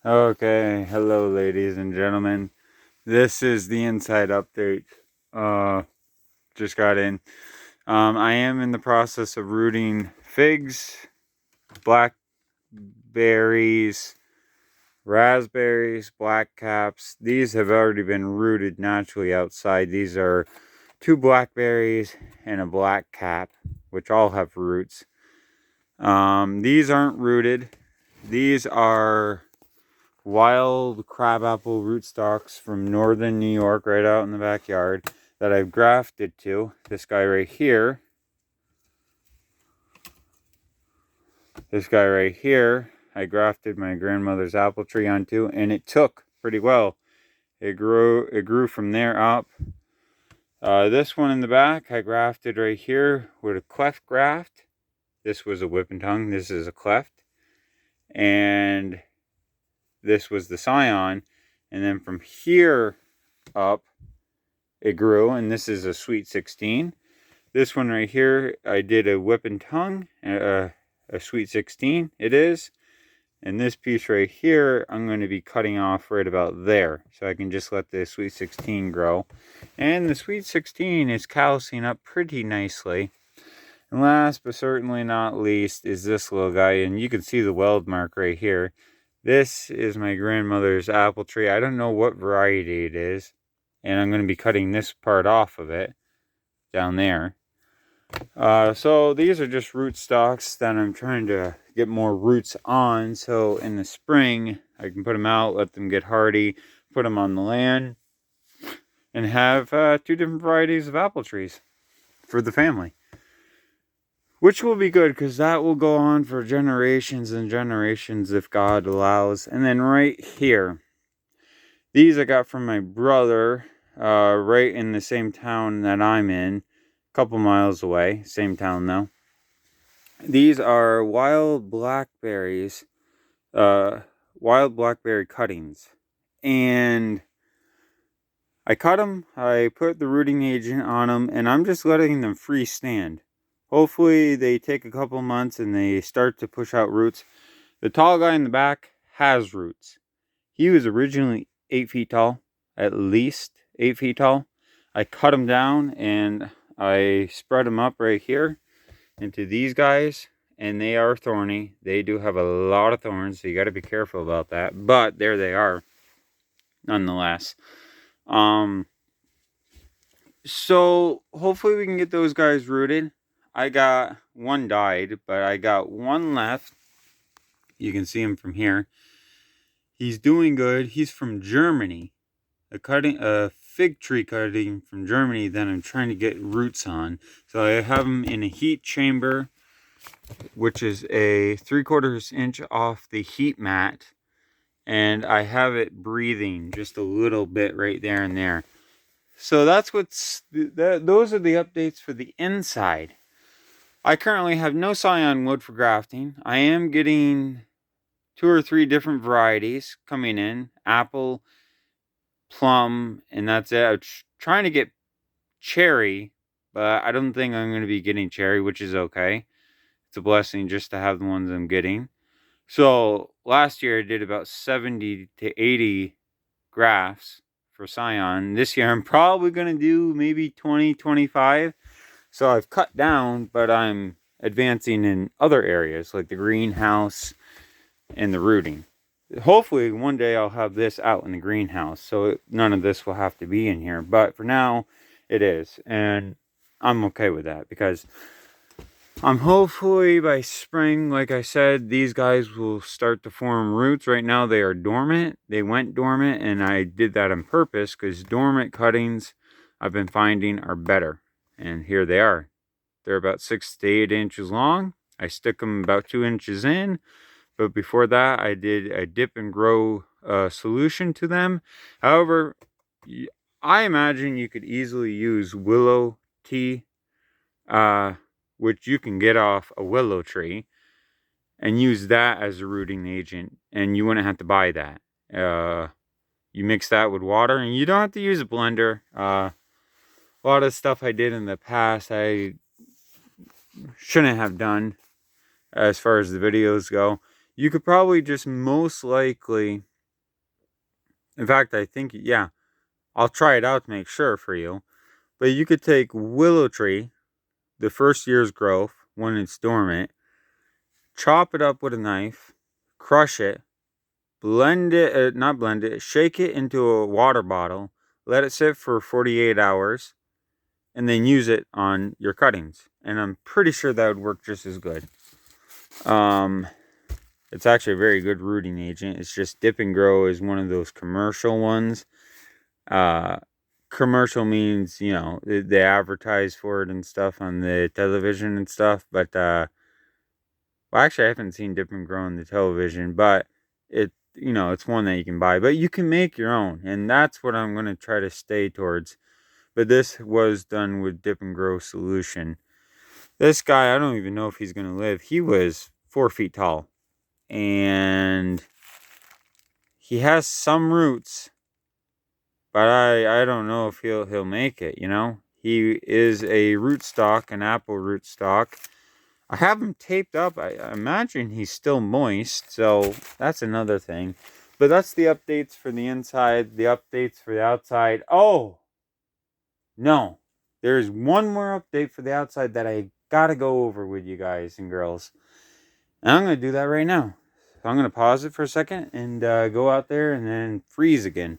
Okay, hello ladies and gentlemen. This is the inside update. Uh just got in. I am in the process of rooting figs, blackberries, raspberries, black caps. These have already been rooted naturally outside. These are two blackberries and a black cap, which all have roots. These aren't rooted. These are wild crabapple rootstocks from northern New York right out in the backyard that I've grafted to. This guy right here. This guy right here, I grafted my grandmother's apple tree onto, and it took pretty well. It grew from there up. This one in the back, I grafted right here with a cleft graft. This was a whip and tongue. This is a cleft. And this was the scion. And then from here up, it grew, and this is a sweet 16. This one right here, I did a whip and tongue, a sweet 16 it is. And this piece right here, I'm going to be cutting off right about there, so I can just let the sweet 16 grow. And the sweet 16 is calcing up pretty nicely. And last but certainly not least is this little guy, and you can see the weld mark right here. This is my grandmother's apple tree. I don't know what variety it is, and I'm going to be cutting this part off of it down there. So these are just root stocks that I'm trying to get more roots on, so in the spring I can put them out, let them get hardy, put them on the land, and have two different varieties of apple trees for the family. Which will be good, because that will go on for generations and generations if God allows. And then right here, these I got from my brother, right in the same town that I'm in, a couple miles away, same town though. These are wild blackberries, wild blackberry cuttings. And I cut them, I put the rooting agent on them, and I'm just letting them freestand. Hopefully they take a couple months and they start to push out roots. The tall guy in the back has roots. He was originally 8 feet tall, at least 8 feet tall. I cut him down and I spread him up right here into these guys, and they are thorny. They do have a lot of thorns, so you got to be careful about that. But there they are, nonetheless. So hopefully we can get those guys rooted. I got one died, but I got one left. You can see him from here. He's doing good. He's from Germany. A fig tree cutting from Germany that I'm trying to get roots on. So I have him in a heat chamber, which is a 3/4 inch off the heat mat, and I have it breathing just a little bit right there and there. So that's those are the updates for the inside. I currently have no scion wood for grafting. I am getting 2 or 3 different varieties coming in: apple, plum, and that's it. I'm trying to get cherry, but I don't think I'm going to be getting cherry, which is okay. It's a blessing just to have the ones I'm getting. So last year I did about 70 to 80 grafts for scion. This year I'm probably going to do maybe 20, 25. So I've cut down, but I'm advancing in other areas like the greenhouse and the rooting. Hopefully one day I'll have this out in the greenhouse, so none of this will have to be in here. But for now, it is. And I'm okay with that, because I'm hopefully by spring, like I said, these guys will start to form roots. Right now they are dormant. They went dormant, and I did that on purpose, because dormant cuttings I've been finding are better. And here they are. They're about 6 to 8 inches long. I stick them about 2 inches in. But before that, I did a dip and grow solution to them. However, I imagine you could easily use willow tea, which you can get off a willow tree, and use that as a rooting agent, and you wouldn't have to buy that. You mix that with water, and you don't have to use a blender. A lot of stuff I did in the past I shouldn't have done as far as the videos go. You could probably just most likely In fact, I think, yeah, I'll try it out to make sure for you. But you could take willow tree, the first year's growth, when it's dormant, chop it up with a knife, crush it, blend it, not blend it, shake it into a water bottle, let it sit for 48 hours, and then use it on your cuttings. And I'm pretty sure that would work just as good. Um, it's actually a very good rooting agent. It's just Dip and Grow is one of those commercial ones. Uh, Commercial means, you know, they advertise for it and stuff on the television and stuff. But, well, actually, I haven't seen Dip and Grow on the television, but you know, it's one that you can buy. But you can make your own, and that's what I'm going to try to stay towards. But this was done with Dip and Grow solution. This guy, I don't even know if he's going to live. He was 4 feet tall, and he has some roots, but I don't know if he'll make it, you know? He is a rootstock, an apple rootstock. I have him taped up. I imagine he's still moist, so that's another thing. But that's the updates for the inside, the updates for the outside. Oh, no. There's one more update for the outside that I gotta go over with you guys and girls. And I'm gonna do that right now. So I'm gonna pause it for a second and go out there and then freeze again.